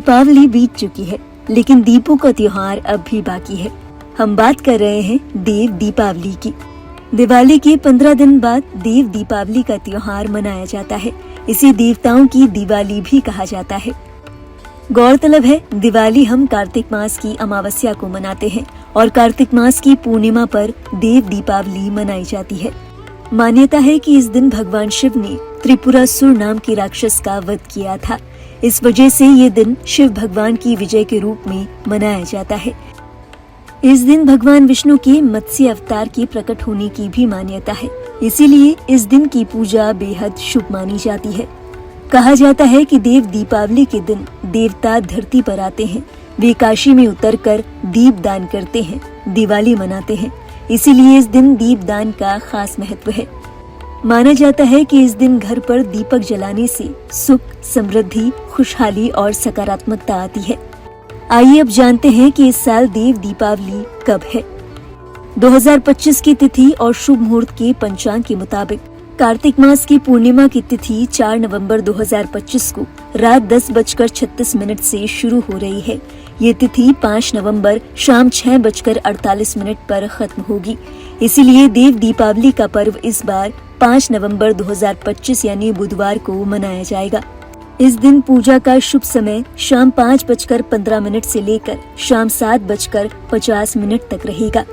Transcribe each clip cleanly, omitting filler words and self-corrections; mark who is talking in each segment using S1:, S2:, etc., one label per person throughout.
S1: दीपावली बीत चुकी है, लेकिन दीपों का त्योहार अब भी बाकी है। हम बात कर रहे हैं देव दीपावली की। दिवाली के 15 दिन बाद देव दीपावली का त्योहार मनाया जाता है। इसे देवताओं की दिवाली भी कहा जाता है। गौरतलब है, दिवाली हम कार्तिक मास की अमावस्या को मनाते हैं और कार्तिक मास की पूर्णिमा पर देव दीपावली मनाई जाती है। मान्यता है कि इस दिन भगवान शिव ने त्रिपुरासुर नाम के राक्षस का वध किया था। इस वजह से ये दिन शिव भगवान की विजय के रूप में मनाया जाता है। इस दिन भगवान विष्णु के मत्स्य अवतार के प्रकट होने की भी मान्यता है, इसीलिए इस दिन की पूजा बेहद शुभ मानी जाती है। कहा जाता है कि देव दीपावली के दिन देवता धरती पर आते हैं। वे काशी में उतरकर दीप दान करते हैं, दिवाली मनाते हैं। इसीलिए इस दिन दीप दान का खास महत्व है। माना जाता है कि इस दिन घर पर दीपक जलाने से सुख, समृद्धि, खुशहाली और सकारात्मकता आती है। आइए अब जानते हैं कि इस साल देव दीपावली कब है। 2025 की तिथि और शुभ मुहूर्त के पंचांग के मुताबिक कार्तिक मास की पूर्णिमा की तिथि 4 नवंबर 2025 को रात 10:36 से शुरू हो रही है। ये तिथि 5 नवंबर शाम 6:48 पर खत्म होगी। इसीलिए देव दीपावली का पर्व इस बार 5 नवंबर 2025 यानी बुधवार को मनाया जाएगा। इस दिन पूजा का शुभ समय शाम 5:15 से लेकर शाम 7:50 तक रहेगा।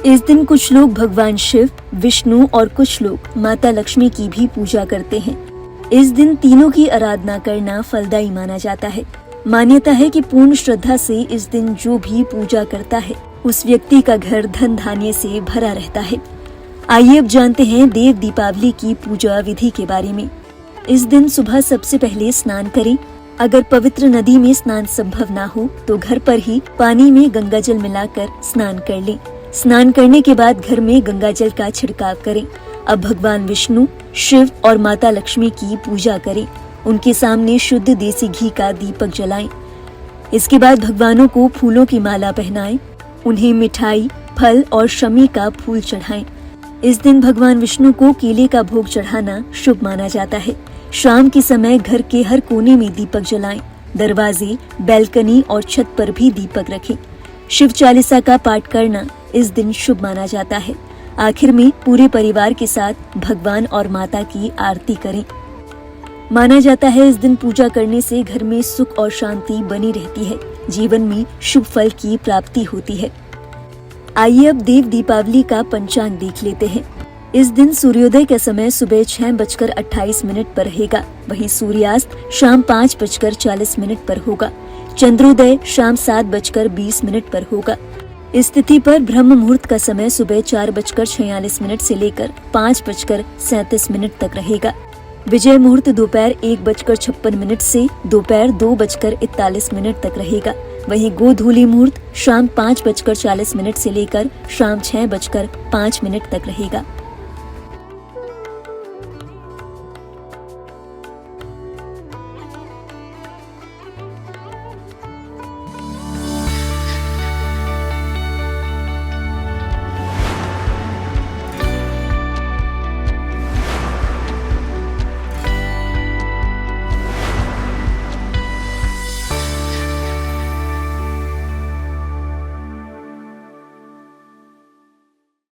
S1: इस दिन कुछ लोग भगवान शिव, विष्णु और कुछ लोग माता लक्ष्मी की भी पूजा करते हैं। इस दिन तीनों की आराधना करना फलदायी माना जाता है। मान्यता है कि पूर्ण श्रद्धा से इस दिन जो भी पूजा करता है, उस व्यक्ति का घर धन धान्य से भरा रहता है। आइए अब जानते हैं देव दीपावली की पूजा विधि के बारे में। इस दिन सुबह सबसे पहले स्नान करें। अगर पवित्र नदी में स्नान संभव ना हो तो घर पर ही पानी में गंगा जल मिलाकर स्नान कर लें। स्नान करने के बाद घर में गंगा जल का छिड़काव करें। अब भगवान विष्णु, शिव और माता लक्ष्मी की पूजा करें। उनके सामने शुद्ध देसी घी का दीपक जलाएं। इसके बाद भगवानों को फूलों की माला पहनाएं। उन्हें मिठाई, फल और शमी का फूल चढ़ाएं। इस दिन भगवान विष्णु को केले का भोग चढ़ाना शुभ माना जाता है। शाम के समय घर के हर कोने में दीपक जलाएं। दरवाजे, बैल्कनी और छत पर भी दीपक रखें। शिव चालीसा का पाठ करना इस दिन शुभ माना जाता है। आखिर में पूरे परिवार के साथ भगवान और माता की आरती करें। माना जाता है इस दिन पूजा करने से घर में सुख और शांति बनी रहती है। जीवन में शुभ फल की प्राप्ति होती है। आइए अब देव दीपावली का पंचांग देख लेते हैं। इस दिन सूर्योदय का समय सुबह 6:28 पर रहेगा। वहीं सूर्यास्त शाम 5:40 पर होगा। चंद्रोदय शाम 7:20 पर होगा। इस तिथि पर ब्रह्म मुहूर्त का समय सुबह 4:46 से लेकर 5:37 तक रहेगा। विजय मुहूर्त दोपहर 1:56 से दोपहर 2:41 तक रहेगा। वहीं गोधूली मुहूर्त शाम 5:40 से लेकर शाम 6:05 तक रहेगा।